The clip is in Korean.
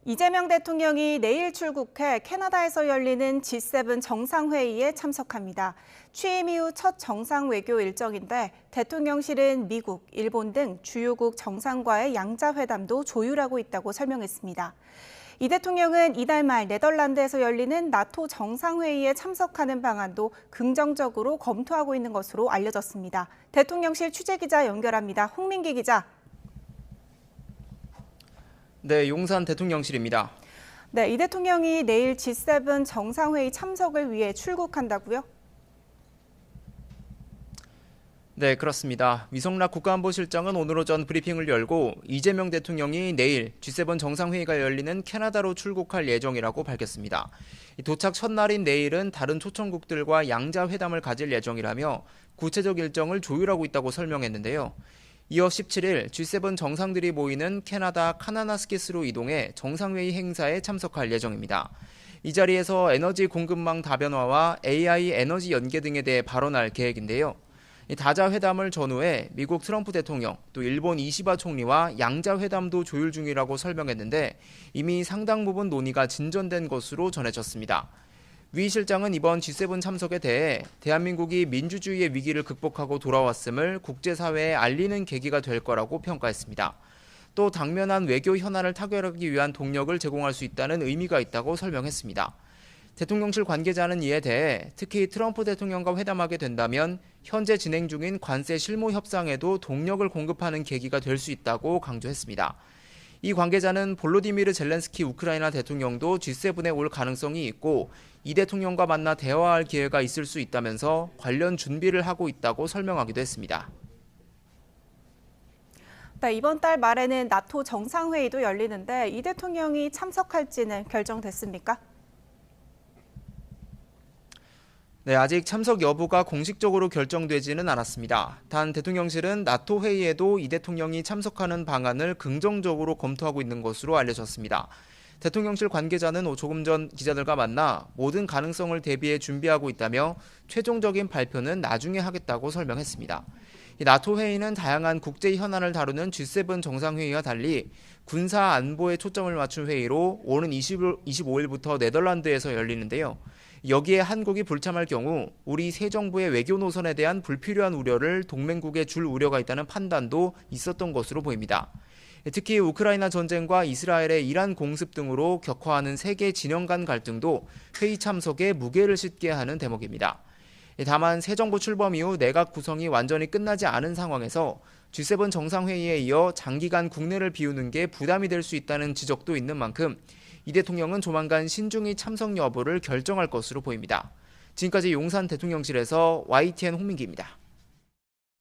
이재명 대통령이 내일 출국해 캐나다에서 열리는 G7 정상회의에 참석합니다. 취임 이후 첫 정상 외교 일정인데 대통령실은 미국, 일본 등 주요국 정상과의 양자회담도 조율하고 있다고 설명했습니다. 이 대통령은 이달 말 네덜란드에서 열리는 나토 정상회의에 참석하는 방안도 긍정적으로 검토하고 있는 것으로 알려졌습니다. 대통령실 취재기자 연결합니다. 홍민기 기자. 네, 용산 대통령실입니다. 네, 이 대통령이 내일 G7 정상회의 참석을 위해 출국한다고요? 네, 그렇습니다. 위성락 국가안보실장은 오늘 오전 브리핑을 열고 이재명 대통령이 내일 G7 정상회의가 열리는 캐나다로 출국할 예정이라고 밝혔습니다. 도착 첫날인 내일은 다른 초청국들과 양자회담을 가질 예정이라며 구체적 일정을 조율하고 있다고 설명했는데요. 이어 17일 G7 정상들이 모이는 캐나다 카나나스키스로 이동해 정상회의 행사에 참석할 예정입니다. 이 자리에서 에너지 공급망 다변화와 AI 에너지 연계 등에 대해 발언할 계획인데요. 다자 회담을 전후해 미국 트럼프 대통령, 또 일본 이시바 총리와 양자 회담도 조율 중이라고 설명했는데 이미 상당 부분 논의가 진전된 것으로 전해졌습니다. 위 실장은 이번 G7 참석에 대해 대한민국이 민주주의의 위기를 극복하고 돌아왔음을 국제사회에 알리는 계기가 될 거라고 평가했습니다. 또 당면한 외교 현안을 타결하기 위한 동력을 제공할 수 있다는 의미가 있다고 설명했습니다. 대통령실 관계자는 이에 대해 특히 트럼프 대통령과 회담하게 된다면 현재 진행 중인 관세 실무 협상에도 동력을 공급하는 계기가 될 수 있다고 강조했습니다. 이 관계자는 볼로디미르 젤렌스키 우크라이나 대통령도 G7에 올 가능성이 있고 이 대통령과 만나 대화할 기회가 있을 수 있다면서 관련 준비를 하고 있다고 설명하기도 했습니다. 네, 이번 달 말에는 나토 정상회의도 열리는데 이 대통령이 참석할지는 결정됐습니까? 네, 아직 참석 여부가 공식적으로 결정되지는 않았습니다. 단 대통령실은 나토 회의에도 이 대통령이 참석하는 방안을 긍정적으로 검토하고 있는 것으로 알려졌습니다. 대통령실 관계자는 조금 전 기자들과 만나 모든 가능성을 대비해 준비하고 있다며 최종적인 발표는 나중에 하겠다고 설명했습니다. 나토 회의는 다양한 국제 현안을 다루는 G7 정상회의와 달리 군사 안보에 초점을 맞춘 회의로 오는 25일부터 네덜란드에서 열리는데요. 여기에 한국이 불참할 경우 우리 새 정부의 외교 노선에 대한 불필요한 우려를 동맹국에 줄 우려가 있다는 판단도 있었던 것으로 보입니다. 특히 우크라이나 전쟁과 이스라엘의 이란 공습 등으로 격화하는 세계 진영 간 갈등도 회의 참석에 무게를 싣게 하는 대목입니다. 다만 새 정부 출범 이후 내각 구성이 완전히 끝나지 않은 상황에서 G7 정상회의에 이어 장기간 국내를 비우는 게 부담이 될 수 있다는 지적도 있는 만큼 이 대통령은 조만간 신중히 참석 여부를 결정할 것으로 보입니다. 지금까지 용산 대통령실에서 YTN 홍민기입니다.